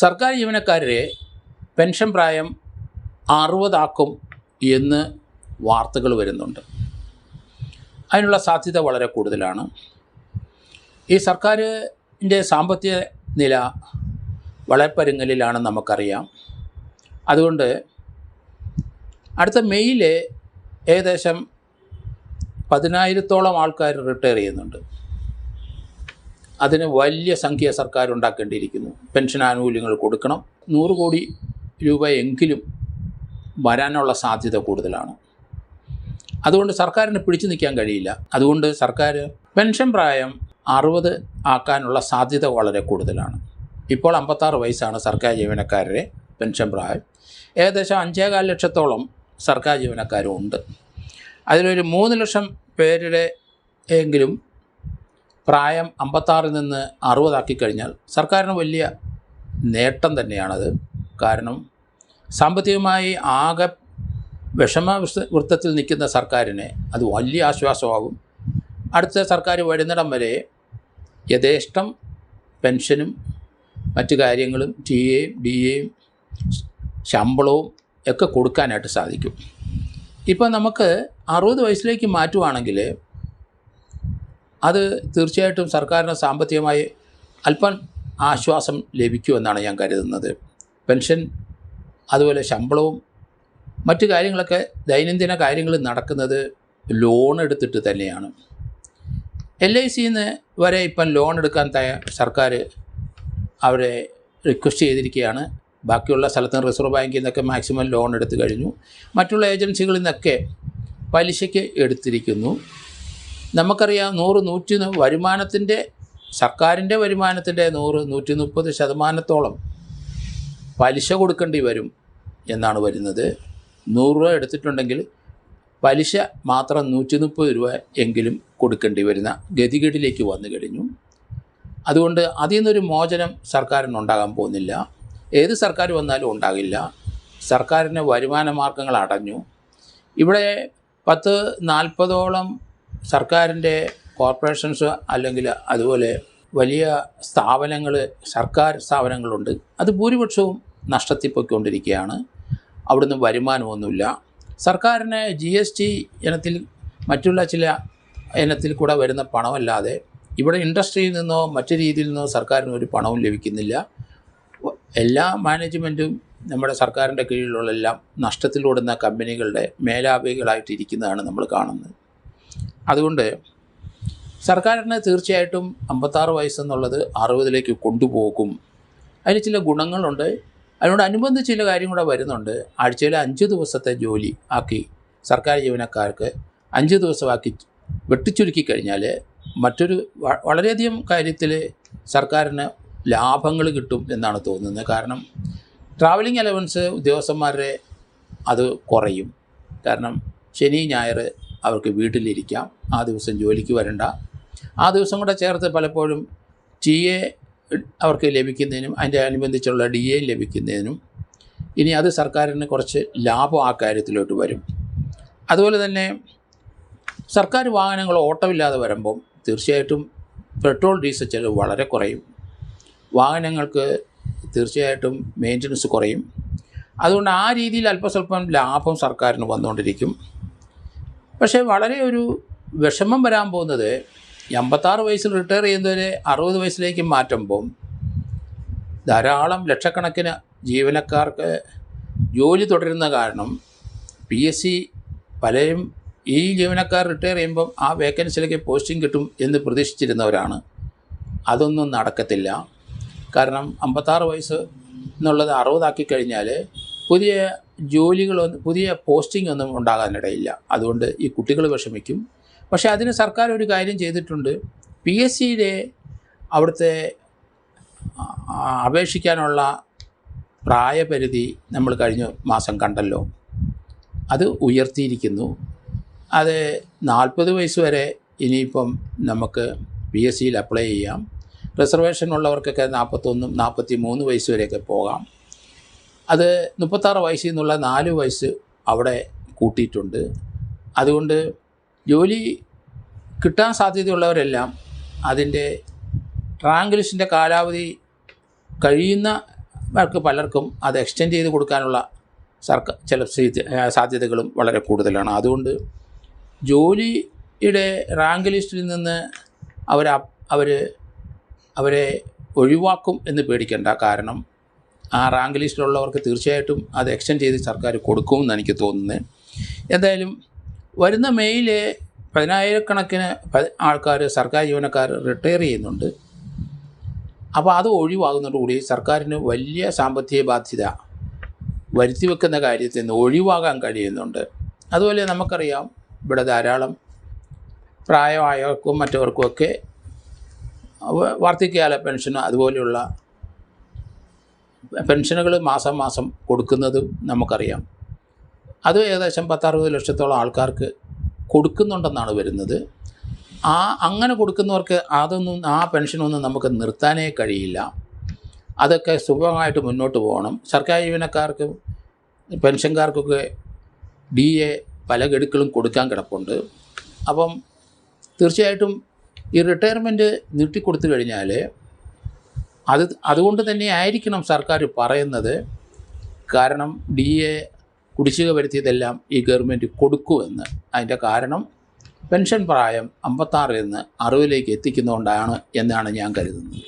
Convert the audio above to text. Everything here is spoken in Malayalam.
സർക്കാർ ജീവനക്കാരെ പെൻഷൻ പ്രായം 60 എന്ന് വാർത്തകൾ വരുന്നുണ്ട്. അതിനുള്ള സാധ്യത വളരെ കൂടുതലാണ്. ഈ സർക്കാരിൻ്റെ സാമ്പത്തിക നില വളരെ പരുങ്ങലിലാണെന്ന് നമുക്കറിയാം. അതുകൊണ്ട് അടുത്ത മെയ്യിൽ ഏകദേശം 10,000-ഓളം ആൾക്കാർ റിട്ടയർ ചെയ്യുന്നുണ്ട്. അതിന് വലിയ സംഖ്യ സർക്കാർ ഉണ്ടാക്കേണ്ടിയിരിക്കുന്നു. പെൻഷൻ ആനുകൂല്യങ്ങൾ കൊടുക്കണം. 100 കോടി രൂപ എങ്കിലും വരാനുള്ള സാധ്യത കൂടുതലാണ്. അതുകൊണ്ട് സർക്കാരിന് പിടിച്ചു നിൽക്കാൻ കഴിയില്ല. അതുകൊണ്ട് സർക്കാർ പെൻഷൻ പ്രായം 60 ആക്കാനുള്ള സാധ്യത വളരെ കൂടുതലാണ്. ഇപ്പോൾ 56 വയസ്സാണ് സർക്കാർ ജീവനക്കാരുടെ പെൻഷൻ പ്രായം. ഏകദേശം 5,4 ലക്ഷത്തോളം സർക്കാർ ജീവനക്കാരുണ്ട്. അതിലൊരു 3 ലക്ഷം പേരുടെ എങ്കിലും പ്രായം 56 നിന്ന് 60 ആക്കി കഴിഞ്ഞാൽ സർക്കാരിന് വലിയ നേട്ടം തന്നെയാണത്. കാരണം സാമ്പത്തികമായി ആകെ വിഷമവൃത്തത്തിൽ നിൽക്കുന്ന സർക്കാരിന് അത് വലിയ ആശ്വാസമാകും. അടുത്ത സർക്കാർ വരുന്നിടം വരെ യഥേഷ്ടം പെൻഷനും മറ്റു കാര്യങ്ങളും ടി എയും ഡി എയും ശമ്പളവും ഒക്കെ കൊടുക്കാനായിട്ട് സാധിക്കും. ഇപ്പോൾ നമുക്ക് 60 വയസ്സിലേക്ക് മാറ്റുവാണെങ്കിൽ അത് തീർച്ചയായിട്ടും സർക്കാരിന് സാമ്പത്തികമായി അല്പം ആശ്വാസം ലഭിക്കുമെന്നാണ് ഞാൻ കരുതുന്നത്. പെൻഷൻ അതുപോലെ ശമ്പളവും മറ്റു കാര്യങ്ങളൊക്കെ ദൈനംദിന കാര്യങ്ങൾ നടക്കുന്നത് ലോൺ എടുത്തിട്ട് തന്നെയാണ്. LICന്ന് വരെ ഇപ്പം ലോൺ എടുക്കാൻ സർക്കാർ അവരെ റിക്വസ്റ്റ് ചെയ്തിരിക്കുകയാണ്. ബാക്കിയുള്ള സ്ഥലത്ത് റിസർവ് ബാങ്കിൽ നിന്നൊക്കെ മാക്സിമം ലോൺ എടുത്തു കഴിഞ്ഞു. മറ്റുള്ള ഏജൻസികളിൽ നിന്നൊക്കെ പലിശയ്ക്ക് എടുത്തിരിക്കുന്നു. നമുക്കറിയാം 100-100 വരുമാനത്തിൻ്റെ സർക്കാരിൻ്റെ വരുമാനത്തിൻ്റെ 100-130% പലിശ കൊടുക്കേണ്ടി വരും എന്നാണ് വരുന്നത്. 100 രൂപ എടുത്തിട്ടുണ്ടെങ്കിൽ പലിശ മാത്രം 130 രൂപ എങ്കിലും കൊടുക്കേണ്ടി വരുന്ന ഗതികേടിലേക്ക് വന്നു കഴിഞ്ഞു. അതുകൊണ്ട് അതിൽ നിന്നൊരു മോചനം സർക്കാരിനുണ്ടാകാൻ പോകുന്നില്ല. ഏത് സർക്കാർ വന്നാലും ഉണ്ടാകില്ല. സർക്കാരിന് വരുമാന മാർഗങ്ങൾ അടഞ്ഞു. ഇവിടെ 10-40ഓളം സർക്കാരിൻ്റെ കോർപ്പറേഷൻസ് അല്ലെങ്കിൽ അതുപോലെ വലിയ സ്ഥാപനങ്ങൾ, സർക്കാർ സ്ഥാപനങ്ങളുണ്ട്. അത് ഭൂരിപക്ഷവും നഷ്ടത്തിൽ പോയിക്കൊണ്ടിരിക്കുകയാണ്. അവിടുന്ന് വരുമാനമൊന്നുമില്ല. സർക്കാരിന് GST ഇനത്തിൽ മറ്റുള്ള ചില ഇനത്തിൽ കൂടെ വരുന്ന പണമല്ലാതെ ഇവിടെ ഇൻഡസ്ട്രിയിൽ നിന്നോ മറ്റു രീതിയിൽ നിന്നോ സർക്കാരിന് ഒരു പണവും ലഭിക്കുന്നില്ല. എല്ലാ മാനേജ്മെൻറ്റും നമ്മുടെ സർക്കാരിൻ്റെ കീഴിലുള്ള എല്ലാം നഷ്ടത്തിലോടുന്ന കമ്പനികളുടെ മേലാവികളായിട്ടിരിക്കുന്നതാണ് നമ്മൾ കാണുന്നത്. അതുകൊണ്ട് സർക്കാരിന് തീർച്ചയായിട്ടും 56 വയസ്സെന്നുള്ളത് 60ലേക്ക് കൊണ്ടുപോകും. അതിന് ചില ഗുണങ്ങളുണ്ട്. അതിനോടനുബന്ധിച്ച് ചില കാര്യം കൂടെ വരുന്നുണ്ട്. ആഴ്ചയിൽ 5 ദിവസത്തെ ജോലി ആക്കി സർക്കാർ ജീവനക്കാർക്ക് 5 ദിവസമാക്കി വെട്ടിച്ചുരുക്കി കഴിഞ്ഞാൽ മറ്റൊരു വളരെയധികം കാര്യത്തിൽ സർക്കാരിന് ലാഭങ്ങൾ കിട്ടും എന്നാണ് തോന്നുന്നത്. കാരണം ട്രാവലിംഗ് അലവൻസ് ഉദ്യോഗസ്ഥന്മാരുടെ അത് കുറയും. കാരണം ശനി ഞായർ അവർക്ക് വീട്ടിലിരിക്കാം, ആ ദിവസം ജോലിക്ക് വരണ്ട. ആ ദിവസം കൂടെ ചേർത്ത് പലപ്പോഴും TA അവർക്ക് ലഭിക്കുന്നതിനും അതിൻ്റെ അനുബന്ധിച്ചുള്ള DA ലഭിക്കുന്നതിനും ഇനി അത് സർക്കാരിന് കുറച്ച് ലാഭം ആ കാര്യത്തിലോട്ട് വരും. അതുപോലെ തന്നെ സർക്കാർ വാഹനങ്ങൾ ഓട്ടമില്ലാതെ വരുമ്പം തീർച്ചയായിട്ടും പെട്രോൾ ഡീസൽ ചെലവ് വളരെ കുറയും. വാഹനങ്ങൾക്ക് തീർച്ചയായിട്ടും മെയിൻ്റനൻസ് കുറയും. അതുകൊണ്ട് ആ രീതിയിൽ അല്പസ്വല്പം ലാഭം സർക്കാരിന് വന്നുകൊണ്ടിരിക്കും. പക്ഷേ വളരെ ഒരു വിഷമം വരാൻ പോകുന്നത് 56 വയസ്സിൽ റിട്ടയർ ചെയ്യുന്നവരെ 60 വയസ്സിലേക്ക് മാറ്റുമ്പം ധാരാളം ലക്ഷക്കണക്കിന് ജീവനക്കാർക്ക് ജോലി തുടരുന്ന കാരണം PSC പലരും ഈ ജീവനക്കാർ റിട്ടയർ ചെയ്യുമ്പം ആ വേക്കൻസിയിലേക്ക് പോസ്റ്റിംഗ് കിട്ടും എന്ന് പ്രതീക്ഷിച്ചിരുന്നവരാണ്. അതൊന്നും നടക്കത്തില്ല. കാരണം 56 വയസ്സ് എന്നുള്ളത് 60 ആക്കി കഴിഞ്ഞാൽ പുതിയ ജോലികളൊന്നും പുതിയ പോസ്റ്റിംഗ് ഒന്നും ഉണ്ടാകാനിടയില്ല. അതുകൊണ്ട് ഈ കുട്ടികൾ വിഷമിക്കും. പക്ഷേ അതിന് സർക്കാർ ഒരു കാര്യം ചെയ്തിട്ടുണ്ട്. PSCയുടെ അവിടുത്തെ അപേക്ഷിക്കാനുള്ള പ്രായപരിധി നമ്മൾ കഴിഞ്ഞ മാസം കണ്ടല്ലോ, അത് ഉയർത്തിയിരിക്കുന്നു. അത് 40 വയസ്സ് വരെ ഇനിയിപ്പം നമുക്ക് PSCയിൽ അപ്ലൈ ചെയ്യാം. റിസർവേഷൻ ഉള്ളവർക്കൊക്കെ 41-43 വയസ്സ് വരെയൊക്കെ പോകാം. അത് 36 വയസ്സിൽ നിന്നുള്ള 4 വയസ്സ് അവിടെ കൂട്ടിയിട്ടുണ്ട്. അതുകൊണ്ട് ജോലി കിട്ടാൻ സാധ്യതയുള്ളവരെല്ലാം അതിൻ്റെ റാങ്ക് ലിസ്റ്റിൻ്റെ കാലാവധി കഴിയുന്ന അവർക്ക് പലർക്കും അത് എക്സ്റ്റെൻഡ് ചെയ്ത് കൊടുക്കാനുള്ള ചില സാധ്യതകളും വളരെ കൂടുതലാണ്. അതുകൊണ്ട് ജോലിയുടെ റാങ്ക് ലിസ്റ്റിൽ നിന്ന് അവരെ ഒഴിവാക്കും എന്ന് പേടിക്കേണ്ട. കാരണം ആ റാങ്ക് ലിസ്റ്റിലുള്ളവർക്ക് തീർച്ചയായിട്ടും അത് എക്സ്റ്റെൻഡ് ചെയ്ത് സർക്കാർ കൊടുക്കുമെന്ന് എനിക്ക് തോന്നുന്നത്. എന്തായാലും വരുന്ന മെയ്യിൽ 10,000-കണക്കിന് ആൾക്കാർ, സർക്കാർ ജീവനക്കാർ റിട്ടയർ ചെയ്യുന്നുണ്ട്. അപ്പോൾ അത് ഒഴിവാകുന്നതോടുകൂടി സർക്കാരിന് വലിയ സാമ്പത്തിക ബാധ്യത വരുത്തി വെക്കുന്ന കാര്യത്തിൽ നിന്ന് ഒഴിവാകാൻ കഴിയുന്നുണ്ട്. അതുപോലെ നമുക്കറിയാം, ഇവിടെ ധാരാളം പ്രായമായവർക്കും മറ്റവർക്കുമൊക്കെ വാർദ്ധക്യകാല പെൻഷനും അതുപോലെയുള്ള പെൻഷനുകൾ മാസം മാസം കൊടുക്കുന്നതും നമുക്കറിയാം. അത് ഏകദേശം 10-60 ലക്ഷത്തോളം ആൾക്കാർക്ക് കൊടുക്കുന്നുണ്ടെന്നാണ് വരുന്നത്. അങ്ങനെ കൊടുക്കുന്നവർക്ക് ആ പെൻഷനൊന്നും നമുക്ക് നിർത്താനേ കഴിയില്ല. അതൊക്കെ സുഗമമായിട്ട് മുന്നോട്ട് പോകണം. സർക്കാർ ജീവനക്കാർക്കും പെൻഷൻകാർക്കൊക്കെ DA പല ഗഡുക്കളും കൊടുക്കാൻ കിടപ്പുണ്ട്. അപ്പം തീർച്ചയായിട്ടും ഈ റിട്ടയർമെൻറ്റ് നീട്ടിക്കൊടുത്തു കഴിഞ്ഞാൽ അതുകൊണ്ട് തന്നെ ആയിരിക്കണം സർക്കാർ പറയുന്നത്. കാരണം DA കുടിശ്ശിക വരുത്തിയതെല്ലാം ഈ ഗവൺമെൻറ് കൊടുക്കുമെന്ന്. അതിൻ്റെ കാരണം പെൻഷൻ പ്രായം 56 നിന്ന് 60 എത്തിക്കുന്നതുകൊണ്ടാണ് എന്നാണ് ഞാൻ കരുതുന്നത്.